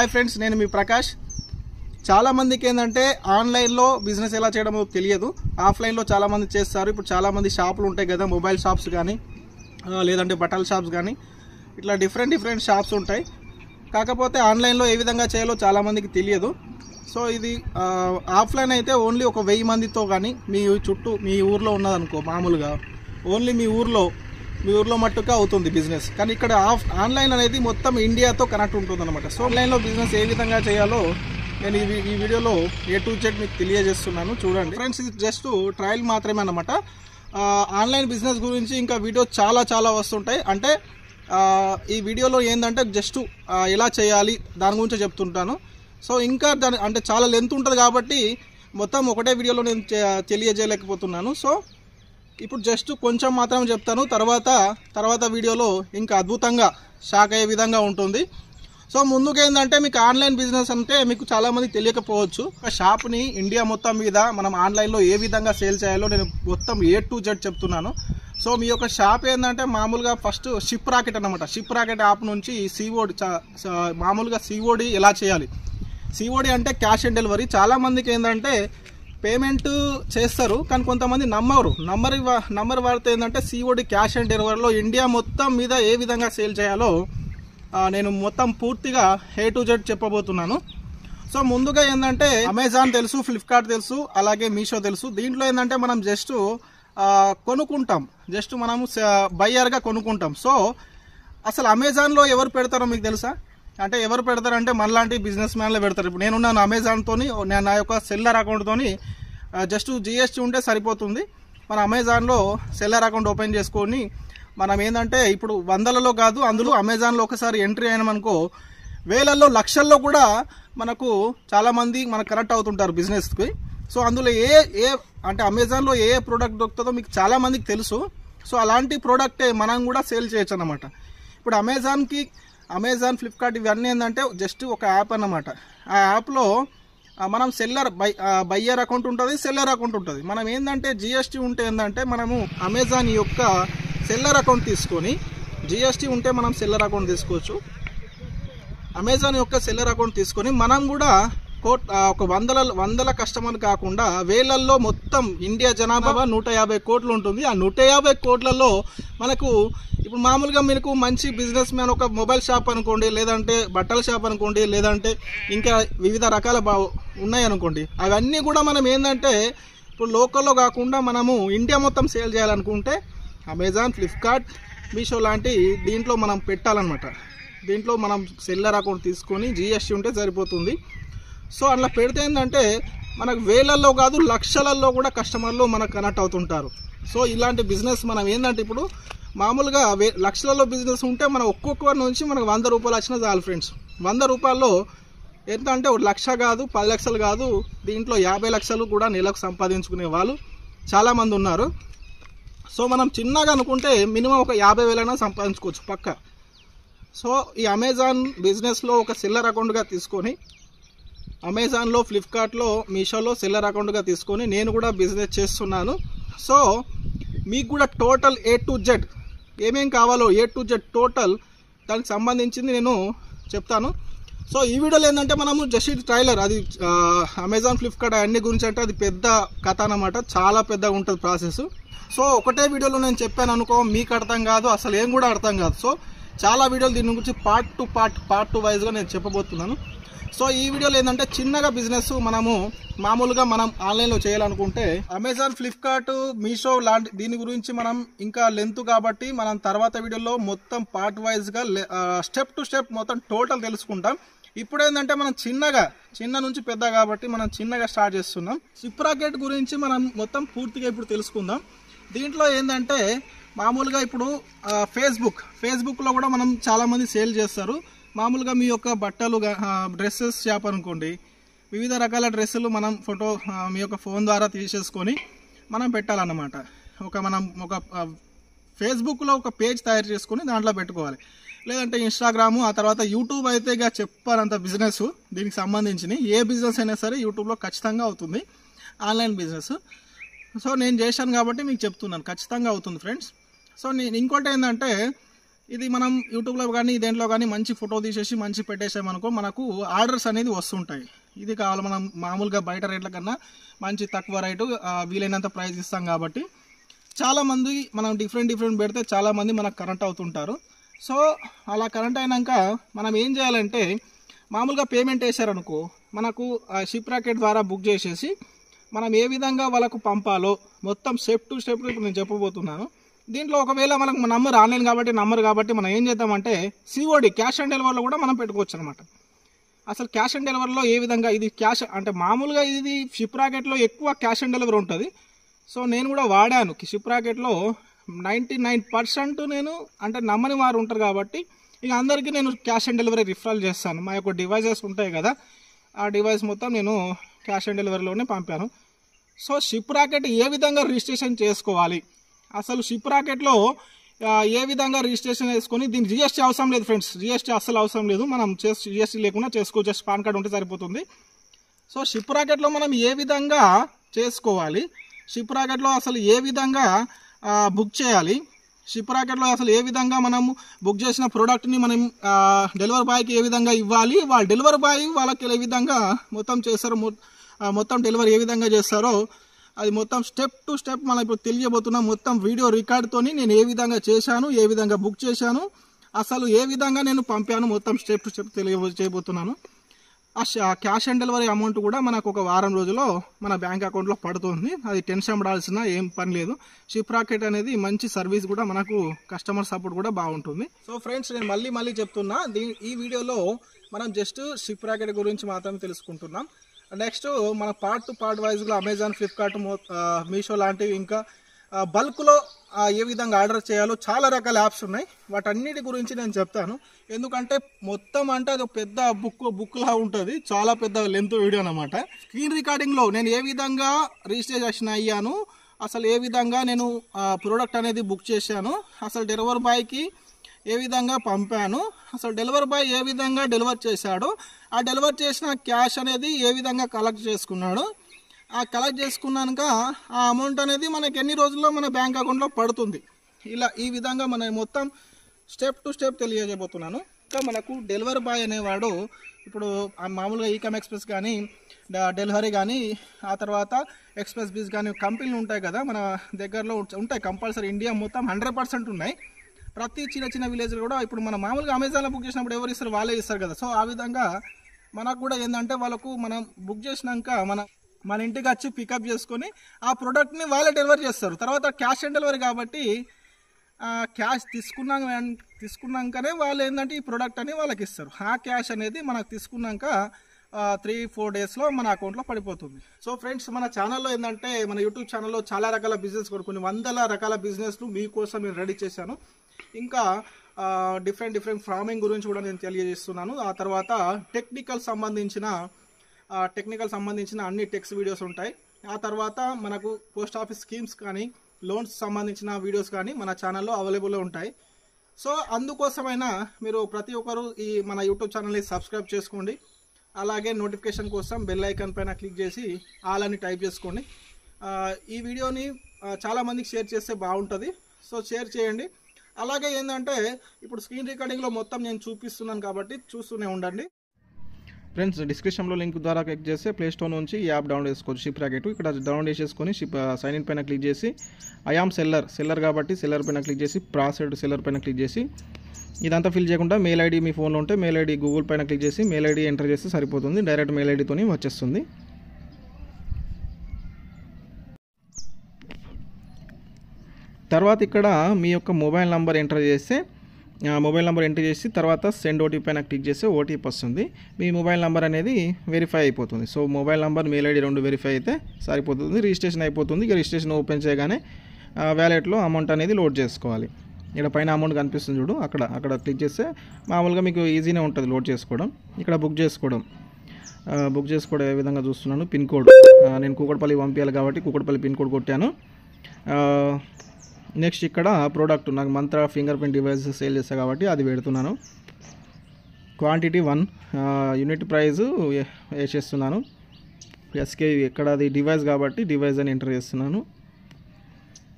Hi friends, నేను మీ ప్రకాష్. చాలా మందికి ఏంటంటే ఆన్లైన్లో బిజినెస్ ఎలా చేయడమో తెలియదు. ఆఫ్లైన్లో చాలామంది చేస్తారు. ఇప్పుడు చాలామంది షాపులు ఉంటాయి కదా, మొబైల్ షాప్స్ కానీ లేదంటే బట్టల షాప్స్ కానీ ఇట్లా డిఫరెంట్ షాప్స్ ఉంటాయి. కాకపోతే ఆన్లైన్లో ఏ విధంగా చేయాలో చాలామందికి తెలియదు. సో ఇది ఆఫ్లైన్ అయితే ఓన్లీ ఒక 1000 మందితో కానీ మీ చుట్టూ మీ ఊర్లో ఉన్నదనుకో, మామూలుగా ఓన్లీ మీ ఊర్లో మట్టుగా అవుతుంది బిజినెస్. కానీ ఇక్కడ ఆన్లైన్ అనేది మొత్తం ఇండియాతో కనెక్ట్ ఉంటుంది అనమాట. సో ఆన్లైన్లో బిజినెస్ ఏ విధంగా చేయాలో నేను ఈ వీడియోలో A to Z మీకు తెలియజేస్తున్నాను. చూడండి ఫ్రెండ్స్, ఇది జస్ట్ ట్రయల్ మాత్రమే అనమాట. ఆన్లైన్ బిజినెస్ గురించి ఇంకా వీడియోస్ చాలా వస్తుంటాయి. అంటే ఈ వీడియోలో ఏంటంటే జస్ట్ ఎలా చేయాలి దాని గురించి చెప్తుంటాను. సో ఇంకా అంటే చాలా లెంత్ ఉంటుంది కాబట్టి మొత్తం ఒకటే వీడియోలో నేను తెలియజేయలేకపోతున్నాను. సో ఇప్పుడు జస్ట్ కొంచెం మాత్రమే చెప్తాను. తర్వాత వీడియోలో ఇంకా అద్భుతంగా షాక్ అయ్యే విధంగా ఉంటుంది. సో ముందుకు ఏంటంటే మీకు ఆన్లైన్ బిజినెస్ అంటే మీకు చాలామంది తెలియకపోవచ్చు. ఒక షాప్ని ఇండియా మొత్తం మీద మనం ఆన్లైన్లో ఏ విధంగా సేల్ చేయాలో నేను మొత్తం A to Z చెప్తున్నాను. సో మీ యొక్క షాప్ ఏంటంటే మామూలుగా ఫస్ట్ షిప్ రాకెట్ అనమాట. షిప్ రాకెట్ యాప్ నుంచి COD మామూలుగా COD ఎలా చేయాలి. COD అంటే క్యాష్ ఆన్ డెలివరీ. చాలామందికి ఏంటంటే పేమెంట్ చేస్తారు కానీ కొంతమంది నంబర్ వాడితే ఏంటంటే COD క్యాష్ ఆన్ డెలివరీలో ఇండియా మొత్తం మీద ఏ విధంగా సేల్ చేయాలో నేను మొత్తం పూర్తిగా A to Z చెప్పబోతున్నాను. సో ముందుగా ఏంటంటే అమెజాన్ తెలుసు, ఫ్లిప్కార్ట్ తెలుసు, అలాగే మీషో తెలుసు. దీంట్లో ఏంటంటే మనం జస్ట్ కొనుక్కుంటాం, జస్ట్ మనము బయ్యర్గా కొనుక్కుంటాం. సో అసలు అమెజాన్లో ఎవరు పెడతారో మీకు తెలుసా? అంటే ఎవరు పెడతారంటే మనలాంటి బిజినెస్ మ్యాన్లే పెడతారు. ఇప్పుడు నేనున్నాను అమెజాన్తోని, నా యొక్క సెల్లర్ అకౌంట్తోని జస్ట్ GST ఉంటే సరిపోతుంది. మన అమెజాన్లో సెల్లర్ అకౌంట్ ఓపెన్ చేసుకొని మనం ఏంటంటే ఇప్పుడు 100లలో కాదు, అందులో అమెజాన్లో ఒకసారి ఎంట్రీ అయినామనుకో వేలల్లో లక్షల్లో కూడా మనకు చాలామంది మనకు కనెక్ట్ అవుతుంటారు బిజినెస్కి. సో అందులో అంటే అమెజాన్లో ఏ ప్రోడక్ట్ దొరుకుతుందో మీకు చాలామందికి తెలుసు. సో అలాంటి ప్రోడక్టే మనం కూడా సేల్ చేయొచ్చు అన్నమాట. ఇప్పుడు అమెజాన్, ఫ్లిప్కార్ట్ ఇవన్నీ ఏంటంటే జస్ట్ ఒక యాప్ అన్నమాట. ఆ యాప్లో మనం బయ్యర్ అకౌంట్ ఉంటుంది, సెల్లర్ అకౌంట్ ఉంటుంది. మనం ఏంటంటే GST ఉంటే ఏంటంటే మనము అమెజాన్ యొక్క సెల్లర్ అకౌంట్ తీసుకొని, GST ఉంటే మనం సెల్లర్ అకౌంట్ తీసుకోవచ్చు. అమెజాన్ యొక్క సెల్లర్ అకౌంట్ తీసుకొని మనం కూడా ఒక వందల కస్టమర్ కాకుండా వేలల్లో మొత్తం ఇండియా జనాభా 150 కోట్లు ఉంటుంది. ఆ 150 కోట్లలో మనకు ఇప్పుడు మామూలుగా మీకు మంచి బిజినెస్ మ్యాన్ ఒక మొబైల్ షాప్ అనుకోండి, లేదంటే బట్టల షాప్ అనుకోండి, లేదంటే ఇంకా వివిధ రకాల ఉన్నాయనుకోండి. అవన్నీ కూడా మనం ఏంటంటే ఇప్పుడు లోకల్లో కాకుండా మనము ఇండియా మొత్తం సేల్ చేయాలనుకుంటే అమెజాన్, ఫ్లిప్కార్ట్, మీషో లాంటి దీంట్లో మనం పెట్టాలన్నమాట. దీంట్లో మనం సెల్లర్ అకౌంట్ తీసుకొని GST ఉంటే సరిపోతుంది. సో అట్లా పెడితే ఏంటంటే మనకు వేలల్లో కాదు లక్షలలో కూడా కస్టమర్లు మనకు కనెక్ట్ అవుతుంటారు. సో ఇలాంటి బిజినెస్ మనం ఏంటంటే ఇప్పుడు మామూలుగా లక్షలలో బిజినెస్ ఉంటే మనం ఒక్కొక్కరి నుంచి మనకు 100 రూపాయలు వచ్చినా చాలు ఫ్రెండ్స్. 100 రూపాయల్లో ఎంత అంటే 1 లక్ష కాదు, 10 లక్షలు కాదు, దీంట్లో 50 లక్షలు కూడా నెలకు సంపాదించుకునే వాళ్ళు చాలామంది ఉన్నారు. సో మనం చిన్నగా అనుకుంటే మినిమం ఒక 50,000 అయినా సంపాదించుకోవచ్చు పక్క. సో ఈ అమెజాన్ బిజినెస్లో ఒక సెల్లర్ అకౌంట్గా తీసుకొని అమెజాన్లో, ఫ్లిప్కార్ట్లో, మీషోలో సెల్లర్ అకౌంట్గా తీసుకొని నేను కూడా బిజినెస్ చేస్తున్నాను. సో మీకు కూడా టోటల్ A to Z ఏమేం కావాలో A to Z టోటల్ దానికి సంబంధించింది నేను చెప్తాను. సో ఈ వీడియోలో ఏంటంటే మనము జస్ట్ ట్రైలర్, అది అమెజాన్, ఫ్లిప్కార్ట్ అన్ని గురించి అంటే అది పెద్ద కథ అన్నమాట. చాలా పెద్దగా ఉంటుంది ప్రాసెస్. సో ఒకటే వీడియోలో నేను చెప్పాను అనుకో మీకు అర్థం కాదు, అసలు ఏం కూడా అర్థం కాదు. సో చాలా వీడియోలు దీని గురించి పార్ట్ టు వైజ్గా నేను చెప్పబోతున్నాను. సో ఈ వీడియోలో ఏంటంటే చిన్నగా బిజినెస్ మనము మామూలుగా మనం ఆన్లైన్లో చేయాలనుకుంటే అమెజాన్, ఫ్లిప్కార్ట్, మీషో లాంటి దీని గురించి మనం ఇంకా లెంత్ కాబట్టి మనం తర్వాత వీడియోలో మొత్తం పార్ట్ వైజ్గా స్టెప్ టు స్టెప్ మొత్తం టోటల్ తెలుసుకుంటాం. ఇప్పుడు ఏంటంటే మనం చిన్న నుంచి పెద్ద కాబట్టి మనం చిన్నగా స్టార్ట్ చేస్తున్నాం. షిప్ రాకెట్ గురించి మనం మొత్తం పూర్తిగా ఇప్పుడు తెలుసుకుందాం. దీంట్లో ఏంటంటే మామూలుగా ఇప్పుడు ఫేస్బుక్లో కూడా మనం చాలామంది సేల్ చేస్తారు. మామూలుగా మీ యొక్క బట్టలు, డ్రెస్సెస్ షాప్ అనుకోండి, వివిధ రకాల డ్రెస్సులు మనం ఫోటో మీ యొక్క ఫోన్ ద్వారా తీసేసుకొని మనం పెట్టాలన్నమాట. మనం ఒక ఫేస్బుక్లో ఒక పేజ్ తయారు చేసుకొని దాంట్లో పెట్టుకోవాలి. లేదంటే ఇన్స్టాగ్రాము, ఆ తర్వాత యూట్యూబ్ అయితే ఇక చెప్పాలంత బిజినెస్ దీనికి సంబంధించిన ఏ బిజినెస్ అయినా సరే యూట్యూబ్లో ఖచ్చితంగా అవుతుంది ఆన్లైన్ బిజినెస్. సో నేను చేశాను కాబట్టి మీకు చెప్తున్నాను, ఖచ్చితంగా అవుతుంది ఫ్రెండ్స్. సో నేను ఇంకోటి ఏంటంటే ఇది మనం యూట్యూబ్లో కానీ దేంట్లో కానీ మంచి ఫోటో తీసేసి మంచి పెట్టేసామనుకో మనకు ఆర్డర్స్ అనేది వస్తుంటాయి. ఇది కావాలి మనం మామూలుగా బయట రేట్ల కన్నా మంచి తక్కువ రేటు వీలైనంత ప్రైస్ ఇస్తాం కాబట్టి చాలామంది మనం డిఫరెంట్ పెడితే చాలామంది మనకు కనెక్ట్ అవుతుంటారు. సో అలా కనెక్ట్ అయినాక మనం ఏం చేయాలంటే మామూలుగా పేమెంట్ వేసారనుకో మనకు షిప్ రాకెట్ ద్వారా బుక్ చేసేసి మనం ఏ విధంగా వాళ్ళకు పంపాలో మొత్తం స్టెప్ టు స్టెప్ ఇప్పుడు నేను చెప్పబోతున్నాను. దీంట్లో ఒకవేళ మనకు నంబర్ ఆన్లైన్ కాబట్టి మనం ఏం చేద్దామంటే సిఓడి క్యాష్ ఆన్ డెలివరీలో కూడా మనం పెట్టుకోవచ్చు అనమాట. అసలు క్యాష్ ఆన్ డెలివరీలో ఏ విధంగా ఇది క్యాష్ అంటే మామూలుగా ఇది షిప్ రాకెట్లో ఎక్కువ క్యాష్ ఆన్ డెలివరీ ఉంటుంది. సో నేను కూడా వాడాను షిప్ రాకెట్లో 99% నేను అంటే నమ్మని వారు ఉంటారు కాబట్టి ఇక అందరికీ నేను క్యాష్ ఆన్ డెలివరీ రిఫరల్ చేస్తాను. మా యొక్క డివైజెస్ ఉంటాయి కదా ఆ డివైస్ మొత్తం నేను క్యాష్ ఆన్ డెలివరీలోనే పంపాను. సో షిప్ రాకెట్ ఏ విధంగా రిజిస్ట్రేషన్ చేసుకోవాలి, అసలు షిప్ రాకెట్లో ఏ విధంగా రిజిస్ట్రేషన్ చేసుకొని దీనికి జిఎస్టీ అవసరం లేదు ఫ్రెండ్స్, జిఎస్టీ అస్సలు అవసరం లేదు. మనం జిఎస్టీ లేకుండా చేసుకోవచ్చు, జస్ట్ పాన్ కార్డ్ ఉంటే సరిపోతుంది. సో షిప్ రాకెట్లో మనం ఏ విధంగా చేసుకోవాలి, షిప్ రాకెట్లో అసలు ఏ విధంగా బుక్ చేయాలి, షిప్ రాకెట్లో అసలు ఏ విధంగా మనం బుక్ చేసిన ప్రోడక్ట్ని మనం డెలివరీ బాయ్కి ఏ విధంగా ఇవ్వాలి, వాళ్ళ డెలివరీ బాయ్ వాళ్ళకి ఏ విధంగా మొత్తం చేస్తారో మొత్తం డెలివరీ ఏ విధంగా చేస్తారో అది మొత్తం స్టెప్ టు స్టెప్ మనం ఇప్పుడు తెలియబోతున్నాం. మొత్తం వీడియో రికార్డ్తోని నేను ఏ విధంగా చేశాను, ఏ విధంగా బుక్ చేశాను, అసలు ఏ విధంగా నేను పంపాను మొత్తం స్టెప్ టు స్టెప్ చేయబోతున్నాను. ఆ క్యాష్ ఆన్ డెలివరీ అమౌంట్ కూడా మనకు ఒక వారం రోజుల్లో మన బ్యాంక్ అకౌంట్లో పడుతుంది. అది టెన్షన్ పడాల్సిన ఏం పని లేదు. షిప్ రాకెట్ అనేది మంచి సర్వీస్ కూడా మనకు కస్టమర్ సపోర్ట్ కూడా బాగుంటుంది. సో ఫ్రెండ్స్ నేను మళ్ళీ చెప్తున్నా, ఈ వీడియోలో మనం జస్ట్ షిప్ రాకెట్ గురించి మాత్రమే తెలుసుకుంటున్నాం. నెక్స్ట్ మన పార్ట్ వైజ్గా అమెజాన్, ఫ్లిప్కార్ట్, మీషో లాంటివి ఇంకా బల్క్లో ఏ విధంగా ఆర్డర్ చేయాలో చాలా రకాల యాప్స్ ఉన్నాయి. వాటన్నిటి గురించి నేను చెప్తాను. ఎందుకంటే మొత్తం అంటే అది పెద్ద బుక్లా ఉంటుంది, చాలా పెద్ద లెంత్ వీడియో అనమాట. స్క్రీన్ రికార్డింగ్లో నేను ఏ విధంగా రిజిస్ట్రేషన్ అయ్యాను, అసలు ఏ విధంగా నేను ప్రోడక్ట్ అనేది బుక్ చేశాను, అసలు డెలివరీ బాయ్కి ఏ విధంగా పంపాను, అసలు డెలివరీ బాయ్ ఏ విధంగా డెలివర్ చేశాడు, ఆ డెలివర్ చేసిన క్యాష్ అనేది ఏ విధంగా కలెక్ట్ చేసుకున్నాడు, ఆ కలెక్ట్ చేసుకున్నాక ఆ అమౌంట్ అనేది మనకి ఎన్ని రోజుల్లో మన బ్యాంక్ అకౌంట్లో పడుతుంది, ఇలా ఈ విధంగా మనం మొత్తం స్టెప్ టు స్టెప్ తెలియజేయబోతున్నాను. ఇంకా మనకు డెలివరీ బాయ్ అనేవాడు ఇప్పుడు మామూలుగా ఈకమ్ ఎక్స్ప్రెస్ కానీ డెలివరీ కానీ ఆ తర్వాత ఎక్స్ప్రెస్ బీస్ కానీ కంపెనీలు ఉంటాయి కదా మన దగ్గరలో ఉంటాయి కంపల్సరీ. ఇండియా మొత్తం 100% ఉన్నాయి. ప్రతి చిన్న విలేజ్లో కూడా ఇప్పుడు మనం మామూలుగా అమెజాన్లో బుక్ చేసినప్పుడు ఎవరు ఇస్తారు, వాళ్ళే ఇస్తారు కదా. సో ఆ విధంగా మనకు కూడా ఏంటంటే వాళ్ళకు మనం బుక్ చేసినాక మన ఇంటికి వచ్చి పికప్ చేసుకొని ఆ ప్రోడక్ట్ని వాళ్ళే డెలివరీ చేస్తారు. తర్వాత క్యాష్ ఆన్ డెలివరీ కాబట్టి క్యాష్ తీసుకున్నాకనే వాళ్ళు ఏంటంటే ఈ ప్రోడక్ట్ అని వాళ్ళకి ఇస్తారు. ఆ క్యాష్ అనేది మనకు తీసుకున్నాక 3-4 డేస్లో మన అకౌంట్లో పడిపోతుంది. సో ఫ్రెండ్స్ మన ఛానల్లో ఏంటంటే మన యూట్యూబ్ ఛానల్లో చాలా రకాల బిజినెస్ కొన్ని వందల రకాల బిజినెస్లు మీకోసం నేను రెడీ చేశాను. ఇంకా డిఫరెంట్ ఫార్మింగ్ గురించి కూడా నేను తెలియజేస్తున్నాను. ఆ తర్వాత టెక్నికల్ సంబంధించిన అన్ని టెక్స్ట్ వీడియోస్ ఉంటాయి. ఆ తర్వాత మనకు పోస్ట్ ఆఫీస్ స్కీమ్స్ కానీ లోన్స్ సంబంధించిన వీడియోస్ కానీ మన ఛానల్లో అవైలబుల్లో ఉంటాయి. సో అందుకోసమైనా మీరు ప్రతి ఒక్కరు ఈ మన యూట్యూబ్ ఛానల్ని సబ్స్క్రైబ్ చేసుకోండి. అలాగే నోటిఫికేషన్ కోసం బెల్ ఐకాన్ పైన క్లిక్ చేసి ఆల్ అని టైప్ చేసుకోండి. ఈ వీడియోని చాలామందికి షేర్ చేస్తే బాగుంటుంది. సో షేర్ చేయండి. అలాగే ఏంటంటే ఇప్పుడు స్క్రీన్ రికార్డింగ్లో మొత్తం నేను చూపిస్తున్నాను కాబట్టి చూస్తూనే ఉండండి. ఫ్రెండ్స్ డిస్క్రిప్షన్లో లింక్ ద్వారా క్లిక్ చేస్తే ప్లే స్టోర్ నుంచి ఈ యాప్ డౌన్లోడ్ చేసుకోవచ్చు. షిప్ రాకెట్ ఇక్కడ డౌన్లోడ్ చేసేసుకొని సైన్ ఇన్ పైన క్లిక్ చేసి ఐఆమ్ సెల్లర్ కాబట్టి సెల్లర్ పైన క్లిక్ చేసి ప్రాసెడ్ సెల్లర్ పైన క్లిక్ చేసి ఇదంతా ఫిల్ చేయకుండా మెయిల్ ఐడి మీ ఫోన్లో ఉంటే మెయిల్ ఐడి గూగుల్ పైన క్లిక్ చేసి మెయిల్ ఐడి ఎంటర్ చేస్తే సరిపోతుంది. డైరెక్ట్ మెయిల్ ఐడితోని వచ్చేస్తుంది. తర్వాత ఇక్కడ మీ యొక్క మొబైల్ నెంబర్ ఎంటర్ చేసి తర్వాత సెండ్ ఓటీపీ పైన క్లిక్ చేస్తే ఓటీపీ వస్తుంది. మీ మొబైల్ నెంబర్ అనేది వెరిఫై అయిపోతుంది. So mobile number mail ID 2 verify అయితే సరిపోతుంది. రిజిస్ట్రేషన్ అయిపోతుంది. ఇక రిజిస్ట్రేషన్ ఓపెన్ చేయగానే వ్యాలెట్లో అమౌంట్ అనేది లోడ్ చేసుకోవాలి. ఇక్కడ పైన అమౌంట్ కనిపిస్తుంది చూడు, అక్కడ క్లిక్ చేస్తే మామూలుగా మీకు ఈజీనే ఉంటుంది లోడ్ చేసుకోవడం. ఇక్కడ బుక్ చేసుకోవడం ఏ విధంగా చూస్తున్నాను. పిన్ కోడ్ నేను కూకట్పల్లి పంపించాలి కాబట్టి కూకట్పల్లి పిన్ కోడ్ కొట్టాను. నెక్స్ట్ ఇక్కడ ప్రోడక్ట్ నాకు మంత్ర ఫింగర్ ప్రింట్ డివైస్ సేల్ చేస్తా కాబట్టి అది పెడుతున్నాను. క్వాంటిటీ 1 యూనిట్ ప్రైస్ వేసేస్తున్నాను. ఎస్కే ఎక్కడ అది డివైస్ కాబట్టి డివైస్ అని ఎంటర్ చేస్తున్నాను.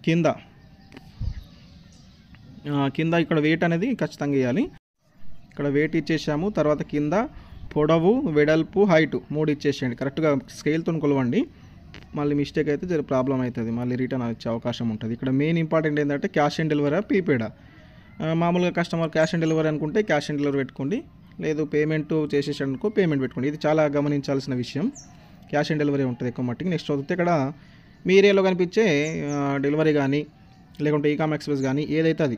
కింద కింద ఇక్కడ వెయిట్ అనేది ఖచ్చితంగా వేయాలి. ఇక్కడ వెయిట్ ఇచ్చేసాము. తర్వాత కింద పొడవు, వెడల్పు, హైటు 3 ఇచ్చేసేయండి. కరెక్ట్గా స్కేల్తో కొలవండి. మళ్ళీ మిస్టేక్ అయితే జర ప్రాబ్లం అవుతుంది, మళ్ళీ రిటర్న్ వచ్చే అవకాశం ఉంటుంది. ఇక్కడ మెయిన్ ఇంపార్టెంట్ ఏంటంటే క్యాష్ ఆన్ డెలివరీ ప్రీపెయిడా. మామూలుగా కస్టమర్ క్యాష్ ఆన్ డెలివరీ అనుకుంటే క్యాష్ ఆన్ డెలివరీ పెట్టుకోండి, లేదు పేమెంట్ చేసేసాడనుకో పేమెంట్ పెట్టుకోండి. ఇది చాలా గమనించాల్సిన విషయం. క్యాష్ ఆన్ డెలివరీ ఉంటుంది ఎక్కువ మట్టికి. నెక్స్ట్ వస్తే ఇక్కడ మీ ఏరియాలో కనిపించే డెలివరీ కానీ లేకుంటే ఈకామ్ ఎక్స్ప్రెస్ కానీ ఏదైతే అది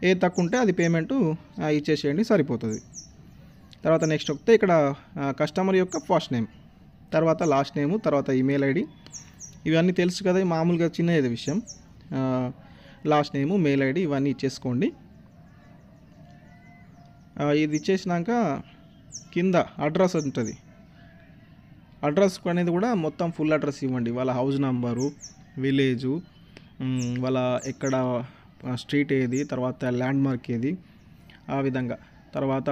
ఏది తక్కువ ఉంటే అది పేమెంటు ఇచ్చేసేయండి, సరిపోతుంది. తర్వాత నెక్స్ట్ వస్తే ఇక్కడ కస్టమర్ యొక్క ఫస్ట్ నేమ్, తర్వాత లాస్ట్ నేము, తర్వాత ఈమెయిల్ ఐడి, ఇవన్నీ తెలుసు కదా, మామూలుగా చిన్నది విషయం. లాస్ట్ నేము, మెయిల్ ఐడి ఇవన్నీ ఇచ్చేసుకోండి. ఇది ఇచ్చేసినాక కింద అడ్రస్ ఉంటుంది. అడ్రస్ అనేది కూడా మొత్తం ఫుల్ అడ్రస్ ఇవ్వండి. వాళ్ళ హౌస్ నంబరు, విలేజు, వాళ్ళ ఎక్కడ స్ట్రీట్ ఏది, తర్వాత ల్యాండ్ మార్క్ ఏది, ఆ విధంగా. తర్వాత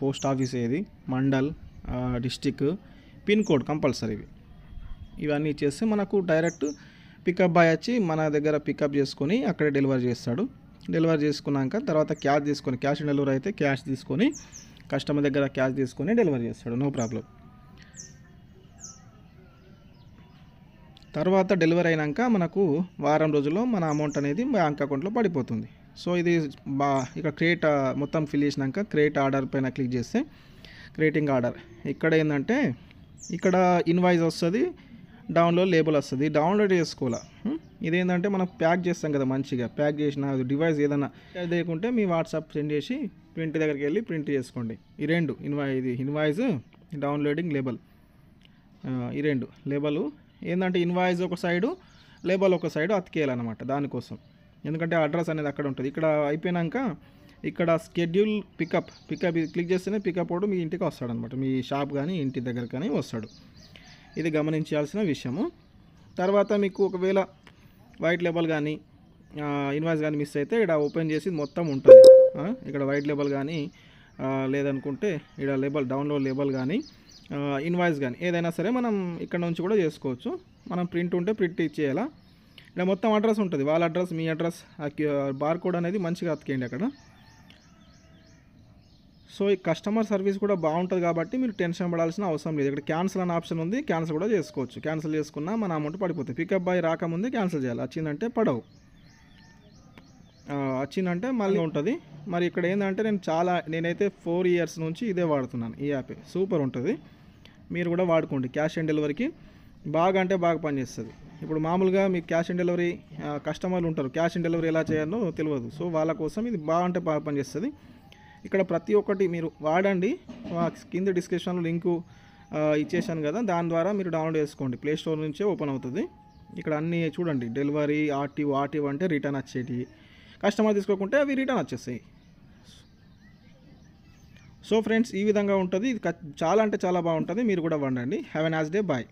పోస్ట్ ఆఫీస్ ఏది, mandal, district, pin code compulsory. ఇవన్నీ ఇచ్చేస్తే మనకు డైరెక్ట్ పికప్ బాయ్ వచ్చి మన దగ్గర పికప్ చేసుకొని అక్కడే డెలివరీ చేస్తాడు. డెలివరీ చేసుకున్నాక తర్వాత క్యాష్ తీసుకొని, క్యాష్ ఆన్ డెలివరీ అయితే క్యాష్ తీసుకొని కస్టమర్ దగ్గర క్యాష్ తీసుకొని డెలివరీ చేస్తాడు, నో ప్రాబ్లం. తర్వాత డెలివరీ అయినాక మనకు వారం రోజుల్లో మన అమౌంట్ అనేది బ్యాంక్ అకౌంట్లో పడిపోతుంది. సో ఇది ఇక క్రియేట్ మొత్తం ఫిల్ చేసినాక క్రియేట్ ఆర్డర్ పైన క్లిక్ చేస్తే క్రియేటింగ్ ఆర్డర్, ఇక్కడ ఏంటంటే ఇక్కడ ఇన్వాయిస్ వస్తుంది, డౌన్లోడ్ లేబుల్ వస్తుంది, డౌన్లోడ్ చేసుకోవాలా. ఇదేంటంటే మనం ప్యాక్ చేస్తాం కదా, మంచిగా ప్యాక్ చేసిన డివైస్ ఏదైనా లేకుంటే మీ వాట్సాప్ సెండ్ చేసి ప్రింట్ దగ్గరికి వెళ్ళి ప్రింట్ చేసుకోండి. ఈ రెండు ఇన్వాయిస్ డౌన్లోడింగ్ లేబుల్, ఈ రెండు లేబుల్ ఏంటంటే ఇన్వాయిస్ ఒక సైడు, లేబుల్ ఒక సైడు అతికేయాలన్నమాట దానికోసం. ఎందుకంటే అడ్రస్ అనేది అక్కడ ఉంటుంది. ఇక్కడ అయిపోయినాక ఇక్కడ షెడ్యూల్ పికప్ క్లిక్ చేస్తేనే పికప్ కూడా మీ ఇంటికి వస్తాడనమాట, మీ షాప్ కానీ ఇంటి దగ్గర కానీ వస్తాడు. ఇది గమనించాల్సిన విషయము. తర్వాత మీకు ఒకవేళ వైట్ లేబుల్ కానీ ఇన్వాయిస్ కానీ మిస్ అయితే ఇక్కడ ఓపెన్ చేసి మొత్తం ఉంటుంది. ఇక్కడ వైట్ లేబుల్ కానీ లేదనుకుంటే ఇక్కడ లేబుల్ డౌన్లోడ్ లేబుల్ కానీ ఇన్వాయిస్ కానీ ఏదైనా సరే మనం ఇక్కడ నుంచి కూడా చేసుకోవచ్చు. మనం ప్రింట్ ఉంటే ప్రింట్ ఇచ్చేయాలా. ఇక్కడ మొత్తం అడ్రస్ ఉంటుంది, వాళ్ళ అడ్రస్, మీ అడ్రస్, బార్ కోడ్ అనేది మంచిగా అతికేయండి అక్కడ. సో ఈ కస్టమర్ సర్వీస్ కూడా బాగుంటుంది కాబట్టి మీరు టెన్షన్ పడాల్సిన అవసరం లేదు. ఇక్కడ క్యాన్సిల్ అనే ఆప్షన్ ఉంది, క్యాన్సిల్ కూడా చేసుకోవచ్చు. క్యాన్సిల్ చేసుకున్నా మన అమౌంట్ పడిపోతుంది. పికప్ బాయ్ రాకముందే క్యాన్సిల్ చేయాలి, వచ్చిందంటే పడవు, వచ్చిందంటే మళ్ళీ ఉంటుంది. మరి ఇక్కడ ఏంటంటే నేనైతే 4 years నుంచి ఇదే వాడుతున్నాను, ఈ యాప్ సూపర్ ఉంటుంది. మీరు కూడా వాడుకోండి. క్యాష్ ఆన్ డెలివరీకి బాగా అంటే బాగా పనిచేస్తుంది. ఇప్పుడు మామూలుగా మీకు క్యాష్ ఆన్ డెలివరీ కస్టమర్లు ఉంటారు, క్యాష్ ఆన్ డెలివరీ ఎలా చేయాలో తెలియదు. సో వాళ్ళ కోసం ఇది బాగా అంటే బాగా పనిచేస్తుంది. ఇక్కడ ప్రతి ఒక్కటి మీరు వాడండి. కింద డిస్క్రిప్షన్లో లింకు ఇచ్చేసాను కదా, దాని ద్వారా మీరు డౌన్లోడ్ చేసుకోండి. ప్లే స్టోర్ నుంచే ఓపెన్ అవుతుంది. ఇక్కడ అన్నీ చూడండి, డెలివరీ, ఆర్టీఓ అంటే రిటర్న్ వచ్చేటి, కస్టమర్ తీసుకోకుంటే అవి రిటర్న్ వచ్చేస్తాయి. సో ఫ్రెండ్స్, ఈ విధంగా ఉంటుంది. ఇది చాలా అంటే చాలా బాగుంటుంది. మీరు కూడా వాడండి. Have a nice day, bye.